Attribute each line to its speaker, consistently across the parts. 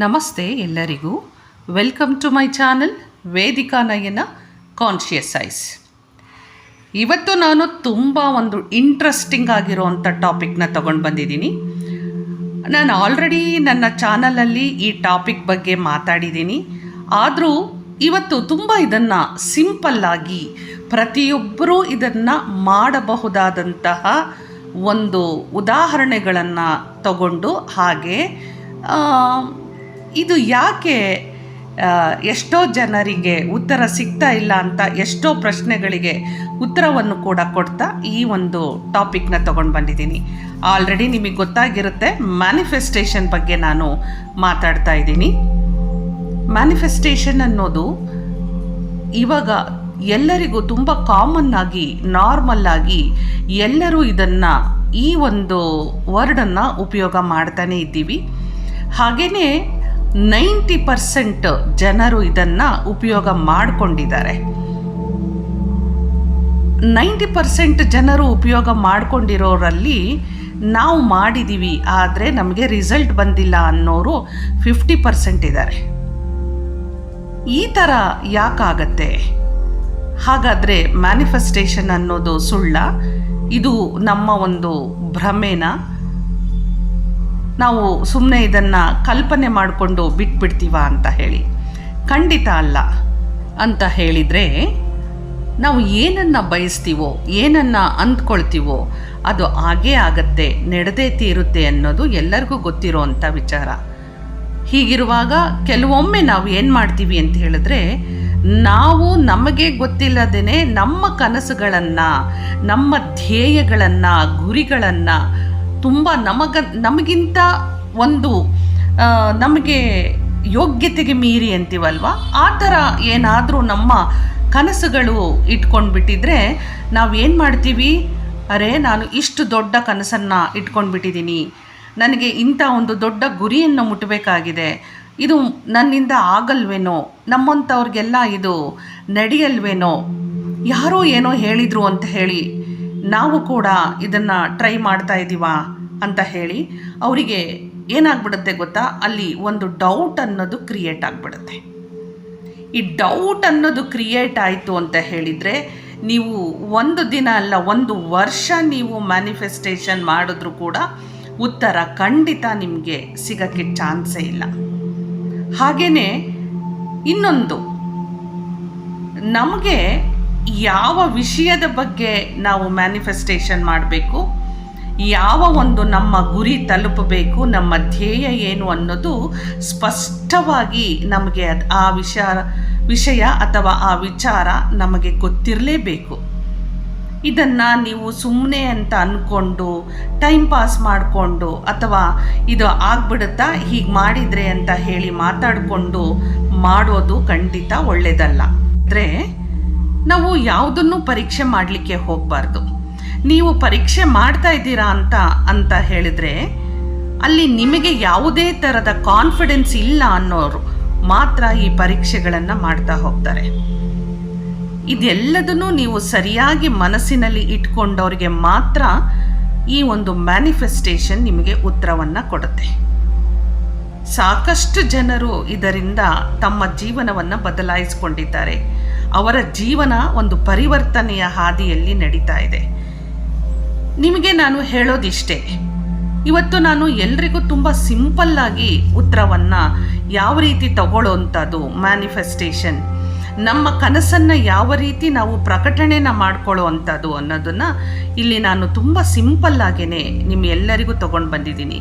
Speaker 1: ನಮಸ್ತೆ ಎಲ್ಲರಿಗೂ. Welcome to my channel Vedika Nayana conscious eyes. ಇವತ್ತು ನಾನು ತುಂಬ ಒಂದು ಇಂಟ್ರೆಸ್ಟಿಂಗ್ ಆಗಿರೋವಂಥ ಟಾಪಿಕ್ನ ತೊಗೊಂಡು ಬಂದಿದ್ದೀನಿ. ನಾನು ಆಲ್ರೆಡಿ ನನ್ನ ಚಾನಲಲ್ಲಿ ಈ ಟಾಪಿಕ್ ಬಗ್ಗೆ ಮಾತಾಡಿದ್ದೀನಿ. ಆದರೂ ಇವತ್ತು ತುಂಬ ಇದನ್ನು ಸಿಂಪಲ್ಲಾಗಿ ಪ್ರತಿಯೊಬ್ಬರೂ ಇದನ್ನು ಮಾಡಬಹುದಾದಂತಹ ಒಂದು ಉದಾಹರಣೆಗಳನ್ನು ತಗೊಂಡು, ಹಾಗೆ ಇದು ಯಾಕೆ ಎಷ್ಟೋ ಜನರಿಗೆ ಉತ್ತರ ಸಿಗ್ತಾ ಇಲ್ಲ ಅಂತ ಎಷ್ಟೋ ಪ್ರಶ್ನೆಗಳಿಗೆ ಉತ್ತರವನ್ನು ಕೂಡ ಕೊಡ್ತಾ ಈ ಒಂದು ಟಾಪಿಕ್ನ ತೊಗೊಂಡು ಬಂದಿದ್ದೀನಿ. ಆಲ್ರೆಡಿ ನಿಮಗೆ ಗೊತ್ತಾಗಿರುತ್ತೆ, ಮ್ಯಾನಿಫೆಸ್ಟೇಷನ್ ಬಗ್ಗೆ ನಾನು ಮಾತಾಡ್ತಾ ಇದ್ದೀನಿ. ಮ್ಯಾನಿಫೆಸ್ಟೇಷನ್ ಅನ್ನೋದು ಇವಾಗ ಎಲ್ಲರಿಗೂ ತುಂಬ ಕಾಮನ್ ಆಗಿ, ನಾರ್ಮಲ್ ಆಗಿ ಎಲ್ಲರೂ ಇದನ್ನು, ಈ ಒಂದು ವರ್ಡನ್ನು ಉಪಯೋಗ ಮಾಡ್ತಾನೇ ಇದ್ದೀವಿ. ಹಾಗೆಯೇ 90% ಜನರು ಇದನ್ನು ಉಪಯೋಗ ಮಾಡಿಕೊಂಡಿದ್ದಾರೆ. 90% ಜನರು ಉಪಯೋಗ ಮಾಡಿಕೊಂಡಿರೋರಲ್ಲಿ ನಾವು ಮಾಡಿದ್ದೀವಿ, ಆದರೆ ನಮಗೆ ರಿಸಲ್ಟ್ ಬಂದಿಲ್ಲ ಅನ್ನೋರು 50% ಇದ್ದಾರೆ. ಈ ಥರ ಯಾಕಾಗತ್ತೆ? ಹಾಗಾದರೆ ಮ್ಯಾನಿಫೆಸ್ಟೇಷನ್ ಅನ್ನೋದು ಸುಳ್ಳ? ಇದು ನಮ್ಮ ಒಂದು ಭ್ರಮೆನ? ನಾವು ಸುಮ್ಮನೆ ಇದನ್ನು ಕಲ್ಪನೆ ಮಾಡಿಕೊಂಡು ಬಿಟ್ಬಿಡ್ತೀವ ಅಂತ ಹೇಳಿ? ಖಂಡಿತ ಅಲ್ಲ. ಅಂತ ಹೇಳಿದರೆ, ನಾವು ಏನನ್ನು ಬಯಸ್ತೀವೋ, ಏನನ್ನು ಅಂದ್ಕೊಳ್ತೀವೋ ಅದು ಆಗೇ ಆಗತ್ತೆ, ನಡೆದೇ ತೀರುತ್ತೆ ಅನ್ನೋದು ಎಲ್ಲರಿಗೂ ಗೊತ್ತಿರೋ ಅಂಥ ವಿಚಾರ. ಹೀಗಿರುವಾಗ ಕೆಲವೊಮ್ಮೆ ನಾವು ಏನು ಮಾಡ್ತೀವಿ ಅಂತ ಹೇಳಿದ್ರೆ, ನಾವು ನಮಗೆ ಗೊತ್ತಿಲ್ಲದೇ ನಮ್ಮ ಕನಸುಗಳನ್ನು, ನಮ್ಮ ಧ್ಯೇಯಗಳನ್ನು, ಗುರಿಗಳನ್ನು ತುಂಬ ನಮಗಿಂತ ಒಂದು ನಮಗೆ ಯೋಗ್ಯತೆಗೆ ಮೀರಿ ಅಂತೀವಲ್ವ, ಆ ಥರ ಏನಾದರೂ ನಮ್ಮ ಕನಸುಗಳು ಇಟ್ಕೊಂಡ್ಬಿಟ್ಟಿದ್ರೆ ನಾವೇನು ಮಾಡ್ತೀವಿ? ಅರೆ, ನಾನು ಇಷ್ಟು ದೊಡ್ಡ ಕನಸನ್ನು ಇಟ್ಕೊಂಡ್ಬಿಟ್ಟಿದ್ದೀನಿ, ನನಗೆ ಇಂಥ ಒಂದು ದೊಡ್ಡ ಗುರಿಯನ್ನು ಮುಟ್ಟಬೇಕಾಗಿದೆ, ಇದು ನನ್ನಿಂದ ಆಗಲ್ವೇನೋ, ನಮ್ಮಂಥವ್ರಿಗೆಲ್ಲ ಇದು ನಡೆಯಲ್ವೇನೋ, ಯಾರೋ ಏನೋ ಹೇಳಿದರು ಅಂತ ಹೇಳಿ ನಾವು ಕೂಡ ಇದನ್ನು ಟ್ರೈ ಮಾಡ್ತಾ ಇದ್ದೀವ ಅಂತ ಹೇಳಿ ಅವರಿಗೆ ಏನಾಗ್ಬಿಡುತ್ತೆ ಗೊತ್ತಾ? ಅಲ್ಲಿ ಒಂದು ಡೌಟ್ ಅನ್ನೋದು ಕ್ರಿಯೇಟ್ ಆಗಿಬಿಡುತ್ತೆ. ಈ ಡೌಟ್ ಅನ್ನೋದು ಕ್ರಿಯೇಟ್ ಆಯಿತು ಅಂತ ಹೇಳಿದರೆ, ನೀವು ಒಂದು ದಿನ ಅಲ್ಲ, ಒಂದು ವರ್ಷ ನೀವು ಮ್ಯಾನಿಫೆಸ್ಟೇಷನ್ ಮಾಡಿದ್ರೂ ಕೂಡ ಉತ್ತರ ಖಂಡಿತ ನಿಮಗೆ ಸಿಗೋಕ್ಕೆ ಚಾನ್ಸೇ ಇಲ್ಲ. ಹಾಗೆಯೇ ಇನ್ನೊಂದು, ನಮಗೆ ಯಾವ ವಿಷಯದ ಬಗ್ಗೆ ನಾವು ಮ್ಯಾನಿಫೆಸ್ಟೇಷನ್ ಮಾಡಬೇಕು, ಯಾವ ಒಂದು ನಮ್ಮ ಗುರಿ ತಲುಪಬೇಕು, ನಮ್ಮ ಧ್ಯೇಯ ಏನು ಅನ್ನೋದು ಸ್ಪಷ್ಟವಾಗಿ ನಮಗೆ ಆ ವಿಷಯ ಅಥವಾ ಆ ವಿಚಾರ ನಮಗೆ ಗೊತ್ತಿರಲೇಬೇಕು. ಇದನ್ನು ನೀವು ಸುಮ್ಮನೆ ಅಂತ ಅಂದ್ಕೊಂಡು ಟೈಮ್ ಪಾಸ್ ಮಾಡಿಕೊಂಡು, ಅಥವಾ ಇದು ಆಗ್ಬಿಡುತ್ತಾ ಹೀಗೆ ಮಾಡಿದರೆ ಅಂತ ಹೇಳಿ ಮಾತಾಡಿಕೊಂಡು ಮಾಡೋದು ಖಂಡಿತ ಒಳ್ಳೆಯದಲ್ಲ. ಅಂದರೆ ನಾವು ಯಾವುದನ್ನು ಪರೀಕ್ಷೆ ಮಾಡಲಿಕ್ಕೆ ಹೋಗಬಾರ್ದು. ನೀವು ಪರೀಕ್ಷೆ ಮಾಡ್ತಾ ಇದ್ದೀರಾ ಅಂತ ಹೇಳಿದರೆ, ಅಲ್ಲಿ ನಿಮಗೆ ಯಾವುದೇ ಥರದ ಕಾನ್ಫಿಡೆನ್ಸ್ ಇಲ್ಲ ಅನ್ನೋರು ಮಾತ್ರ ಈ ಪರೀಕ್ಷೆಗಳನ್ನು ಮಾಡ್ತಾ ಹೋಗ್ತಾರೆ. ಇದೆಲ್ಲದನ್ನು ನೀವು ಸರಿಯಾಗಿ ಮನಸ್ಸಿನಲ್ಲಿ ಇಟ್ಕೊಂಡವ್ರಿಗೆ ಮಾತ್ರ ಈ ಒಂದು ಮ್ಯಾನಿಫೆಸ್ಟೇಷನ್ ನಿಮಗೆ ಉತ್ತರವನ್ನು ಕೊಡುತ್ತೆ. ಸಾಕಷ್ಟು ಜನರು ಇದರಿಂದ ತಮ್ಮ ಜೀವನವನ್ನು ಬದಲಾಯಿಸಿಕೊಂಡಿದ್ದಾರೆ. ಅವರ ಜೀವನ ಒಂದು ಪರಿವರ್ತನೆಯ ಹಾದಿಯಲ್ಲಿ ನಡೀತಾ ಇದೆ. ನಿಮಗೆ ನಾನು ಹೇಳೋದಿಷ್ಟೇ, ಇವತ್ತು ನಾನು ಎಲ್ರಿಗೂ ತುಂಬ ಸಿಂಪಲ್ಲಾಗಿ ಉತ್ತರವನ್ನು ಯಾವ ರೀತಿ ತಗೊಳ್ಳೋವಂಥದ್ದು, ಮ್ಯಾನಿಫೆಸ್ಟೇಷನ್, ನಮ್ಮ ಕನಸನ್ನು ಯಾವ ರೀತಿ ನಾವು ಪ್ರಕಟಣೆನ ಮಾಡ್ಕೊಳ್ಳೋ ಅಂಥದ್ದು ಅನ್ನೋದನ್ನು ಇಲ್ಲಿ ನಾನು ತುಂಬ ಸಿಂಪಲ್ಲಾಗೇ ನಿಮ್ಮೆಲ್ಲರಿಗೂ ತೊಗೊಂಡು ಬಂದಿದ್ದೀನಿ.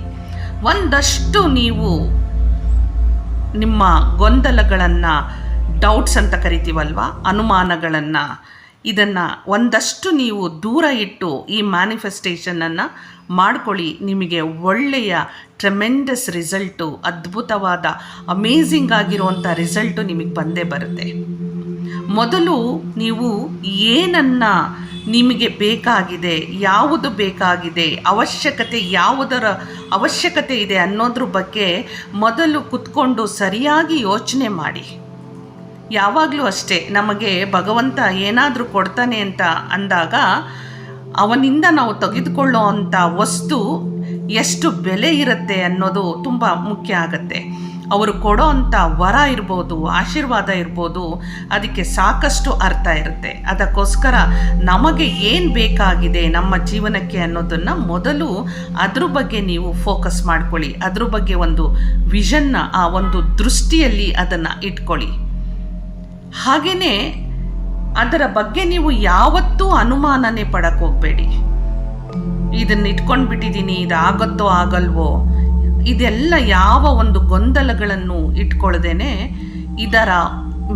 Speaker 1: ಒಂದಷ್ಟು ನೀವು ನಿಮ್ಮ ಗೊಂದಲಗಳನ್ನು, ಡೌಟ್ಸ್ ಅಂತ ಕರಿತೀವಲ್ವ, ಅನುಮಾನಗಳನ್ನು, ಇದನ್ನು ಒಂದಷ್ಟು ನೀವು ದೂರ ಇಟ್ಟು ಈ ಮ್ಯಾನಿಫೆಸ್ಟೇಷನನ್ನು ಮಾಡ್ಕೊಳ್ಳಿ. ನಿಮಗೆ ಒಳ್ಳೆಯ ಟ್ರೆಮೆಂಡಸ್ ರಿಸಲ್ಟು, ಅದ್ಭುತವಾದ ಅಮೇಝಿಂಗ್ ಆಗಿರುವಂಥ ರಿಸಲ್ಟು ನಿಮಗೆ ಬಂದೇ ಬರುತ್ತೆ. ಮೊದಲು ನೀವು ಏನನ್ನು ನಿಮಗೆ ಬೇಕಾಗಿದೆ, ಯಾವುದು ಬೇಕಾಗಿದೆ, ಯಾವುದರ ಅವಶ್ಯಕತೆ ಇದೆ ಅನ್ನೋದ್ರ ಬಗ್ಗೆ ಮೊದಲು ಕುತ್ಕೊಂಡು ಸರಿಯಾಗಿ ಯೋಚನೆ ಮಾಡಿ. ಯಾವಾಗಲೂ ಅಷ್ಟೇ, ನಮಗೆ ಭಗವಂತ ಏನಾದರೂ ಕೊಡ್ತಾನೆ ಅಂತ ಅಂದಾಗ ಅವನಿಂದ ನಾವು ತೆಗೆದುಕೊಳ್ಳೋ ಅಂಥ ವಸ್ತು ಎಷ್ಟು ಬೆಲೆ ಇರುತ್ತೆ ಅನ್ನೋದು ತುಂಬ ಮುಖ್ಯ ಆಗುತ್ತೆ. ಅವರು ಕೊಡೋ ಅಂಥ ವರ ಇರ್ಬೋದು, ಆಶೀರ್ವಾದ ಇರ್ಬೋದು, ಅದಕ್ಕೆ ಸಾಕಷ್ಟು ಅರ್ಥ ಇರುತ್ತೆ. ಅದಕ್ಕೋಸ್ಕರ ನಮಗೆ ಏನು ಬೇಕಾಗಿದೆ ನಮ್ಮ ಜೀವನಕ್ಕೆ ಅನ್ನೋದನ್ನು ಮೊದಲು ಅದ್ರ ಬಗ್ಗೆ ನೀವು ಫೋಕಸ್ ಮಾಡ್ಕೊಳ್ಳಿ. ಅದ್ರ ಬಗ್ಗೆ ಒಂದು ವಿಷನ್ನ, ಆ ಒಂದು ದೃಷ್ಟಿಯಲ್ಲಿ ಅದನ್ನು ಇಟ್ಕೊಳ್ಳಿ. ಹಾಗೆಯೇ ಅದರ ಬಗ್ಗೆ ನೀವು ಯಾವತ್ತೂ ಅನುಮಾನನೇ ಪಡಕ್ಕೆ ಹೋಗಬೇಡಿ. ಇದನ್ನು ಇಟ್ಕೊಂಡು ಬಿಟ್ಟಿದ್ದೀನಿ, ಇದಾಗತ್ತೋ ಆಗಲ್ವೋ, ಇದೆಲ್ಲ ಯಾವ ಒಂದು ಗೊಂದಲಗಳನ್ನು ಇಟ್ಕೊಳ್ಳದೇನೆ ಇದರ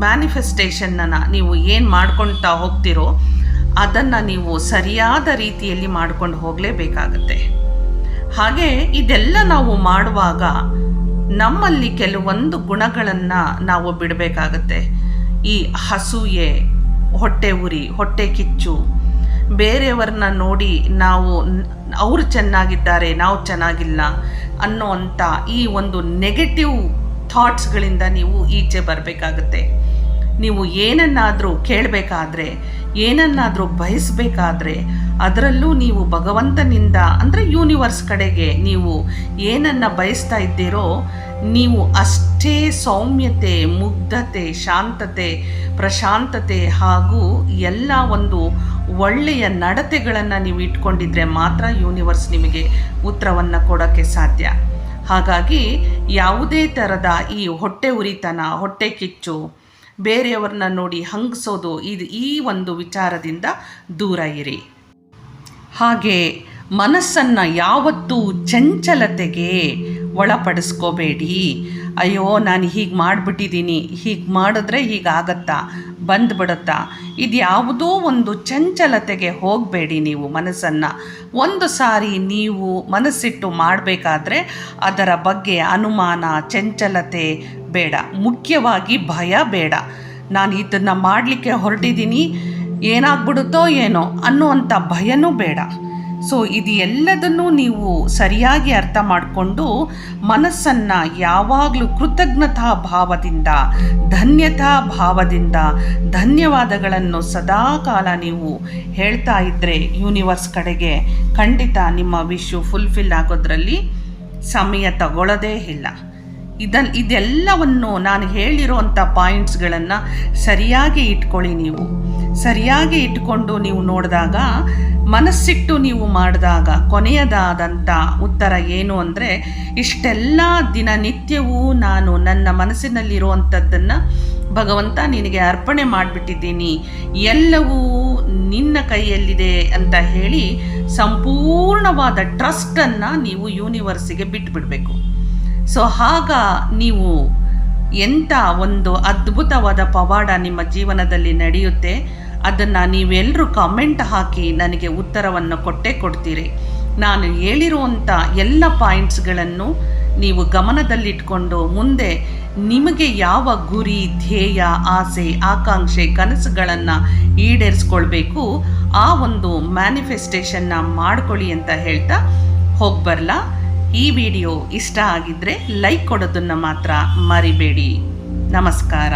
Speaker 1: ಮ್ಯಾನಿಫೆಸ್ಟೇಷನ್ನ ನೀವು ಏನು ಮಾಡ್ಕೊಳ್ತಾ ಹೋಗ್ತಿರೋ ಅದನ್ನು ನೀವು ಸರಿಯಾದ ರೀತಿಯಲ್ಲಿ ಮಾಡ್ಕೊಂಡು ಹೋಗಲೇಬೇಕಾಗತ್ತೆ. ಹಾಗೆ ಇದೆಲ್ಲ ನಾವು ಮಾಡುವಾಗ ನಮ್ಮಲ್ಲಿ ಕೆಲವೊಂದು ಗುಣಗಳನ್ನು ನಾವು ಬಿಡಬೇಕಾಗತ್ತೆ. ಈ ಅಸೂಯೆ, ಹೊಟ್ಟೆ ಉರಿ, ಹೊಟ್ಟೆ ಕಿಚ್ಚು, ಬೇರೆಯವ್ರನ್ನ ನೋಡಿ ನಾವು ಅವರು ಚೆನ್ನಾಗಿದ್ದಾರೆ ನಾವು ಚೆನ್ನಾಗಿಲ್ಲ ಅನ್ನೋವಂಥ ಈ ಒಂದು ನೆಗೆಟಿವ್ ಥಾಟ್ಸ್ಗಳಿಂದ ನೀವು ಈಚೆ ಬರಬೇಕಾಗತ್ತೆ. ನೀವು ಏನನ್ನಾದರೂ ಕೇಳಬೇಕಾದ್ರೆ, ಏನನ್ನಾದರೂ ಬಯಸಬೇಕಾದ್ರೆ ಅದರಲ್ಲೂ ನೀವು ಭಗವಂತನಿಂದ ಅಂದರೆ ಯೂನಿವರ್ಸ್ ಕಡೆಗೆ ನೀವು ಏನನ್ನು ಬಯಸ್ತಾ ಇದ್ದೀರೋ ನೀವು ಅಷ್ಟೇ ಸೌಮ್ಯತೆ, ಮುಗ್ಧತೆ, ಶಾಂತತೆ, ಪ್ರಶಾಂತತೆ ಹಾಗೂ ಎಲ್ಲ ಒಂದು ಒಳ್ಳೆಯ ನಡತೆಗಳನ್ನು ನೀವು ಇಟ್ಕೊಂಡಿದ್ರೆ ಮಾತ್ರ ಯೂನಿವರ್ಸ್ ನಿಮಗೆ ಉತ್ತರವನ್ನು ಕೊಡೋಕ್ಕೆ ಸಾಧ್ಯ. ಹಾಗಾಗಿ ಯಾವುದೇ ಥರದ ಈ ಹೊಟ್ಟೆ ಉರಿತನ, ಹೊಟ್ಟೆ ಕಿಚ್ಚು, ಬೇರೆಯವ್ರನ್ನ ನೋಡಿ ಹಂಗಿಸೋದು, ಈ ಒಂದು ವಿಚಾರದಿಂದ ದೂರ ಇರಿ. ಹಾಗೆ ಮನಸ್ಸನ್ನು ಯಾವತ್ತೂ ಚಂಚಲತೆಗೆ ಒಳಪಡಿಸ್ಕೋಬೇಡಿ. ಅಯ್ಯೋ ನಾನು ಹೀಗೆ ಮಾಡಿಬಿಟ್ಟಿದ್ದೀನಿ, ಹೀಗೆ ಮಾಡಿದ್ರೆ ಹೀಗಾಗತ್ತಾ, ಬಂದುಬಿಡುತ್ತಾ, ಇದು ಯಾವುದೋ ಒಂದು ಚಂಚಲತೆಗೆ ಹೋಗಬೇಡಿ. ನೀವು ಮನಸ್ಸನ್ನು ಒಂದು ಸಾರಿ ನೀವು ಮನಸ್ಸಿಟ್ಟು ಮಾಡಬೇಕಾದ್ರೆ ಅದರ ಬಗ್ಗೆ ಅನುಮಾನ, ಚಂಚಲತೆ ಬೇಡ. ಮುಖ್ಯವಾಗಿ ಭಯ ಬೇಡ. ನಾನು ಇದನ್ನು ಮಾಡಲಿಕ್ಕೆ ಹೊರಟಿದ್ದೀನಿ, ಏನಾಗ್ಬಿಡುತ್ತೋ ಏನೋ ಅನ್ನುವಂಥ ಭಯನೂ ಬೇಡ. ಸೊ ಇದು ಎಲ್ಲದನ್ನೂ ನೀವು ಸರಿಯಾಗಿ ಅರ್ಥ ಮಾಡಿಕೊಂಡು ಮನಸ್ಸನ್ನು ಯಾವಾಗಲೂ ಕೃತಜ್ಞತಾ ಭಾವದಿಂದ, ಧನ್ಯತಾ ಭಾವದಿಂದ ಧನ್ಯವಾದಗಳನ್ನು ಸದಾಕಾಲ ನೀವು ಹೇಳ್ತಾ ಇದ್ದರೆ ಯೂನಿವರ್ಸ್ ಕಡೆಗೆ ಖಂಡಿತ ನಿಮ್ಮ ವಿಶ್ವ ಫುಲ್ಫಿಲ್ ಆಗೋದ್ರಲ್ಲಿ ಸಮಯ ತಗೊಳ್ಳೋದೇ ಇಲ್ಲ. ಇದೆಲ್ಲವನ್ನು ನಾನು ಹೇಳಿರೋಂಥ ಪಾಯಿಂಟ್ಸ್ಗಳನ್ನು ಸರಿಯಾಗಿ ಇಟ್ಕೊಳ್ಳಿ. ನೀವು ಸರಿಯಾಗಿ ಇಟ್ಕೊಂಡು ನೀವು ನೋಡಿದಾಗ, ಮನಸ್ಸಿಟ್ಟು ನೀವು ಮಾಡಿದಾಗ ಕೊನೆಯದಾದಂಥ ಉತ್ತರ ಏನು ಅಂದರೆ, ಇಷ್ಟೆಲ್ಲ ದಿನನಿತ್ಯವೂ ನಾನು ನನ್ನ ಮನಸ್ಸಿನಲ್ಲಿರುವಂಥದ್ದನ್ನು ಭಗವಂತ ನಿನಗೆ ಅರ್ಪಣೆ ಮಾಡಿಬಿಟ್ಟಿದ್ದೀನಿ, ಎಲ್ಲವೂ ನಿನ್ನ ಕೈಯಲ್ಲಿದೆ ಅಂತ ಹೇಳಿ ಸಂಪೂರ್ಣವಾದ ಟ್ರಸ್ಟನ್ನು ನೀವು ಯೂನಿವರ್ಸಿಗೆ ಬಿಟ್ಟುಬಿಡಬೇಕು. ಸೊ ಆಗ ನೀವು ಎಂಥ ಒಂದು ಅದ್ಭುತವಾದ ಪವಾಡ ನಿಮ್ಮ ಜೀವನದಲ್ಲಿ ನಡೆಯುತ್ತೆ. ಅದನ್ನು ನೀವೆಲ್ಲರೂ ಕಮೆಂಟ್ ಹಾಕಿ ನನಗೆ ಉತ್ತರವನ್ನು ಕೊಡ್ತೀರಿ. ನಾನು ಹೇಳಿರುವಂಥ ಎಲ್ಲ ಪಾಯಿಂಟ್ಸ್ಗಳನ್ನು ನೀವು ಗಮನದಲ್ಲಿಟ್ಕೊಂಡು ಮುಂದೆ ನಿಮಗೆ ಯಾವ ಗುರಿ, ಧ್ಯೇಯ, ಆಸೆ, ಆಕಾಂಕ್ಷೆ, ಕನಸುಗಳನ್ನು ಈಡೇರಿಸ್ಕೊಳ್ಬೇಕು ಆ ಒಂದು ಮ್ಯಾನಿಫೆಸ್ಟೇಷನ್ನ ಮಾಡ್ಕೊಳ್ಳಿ ಅಂತ ಹೇಳ್ತಾ ಹೋಗ್ಬರಲ್ಲ. ಈ ವಿಡಿಯೋ ಇಷ್ಟ ಆಗಿದ್ದರೆ ಲೈಕ್ ಕೊಡೋದನ್ನು ಮಾತ್ರ ಮರಿಬೇಡಿ. ನಮಸ್ಕಾರ.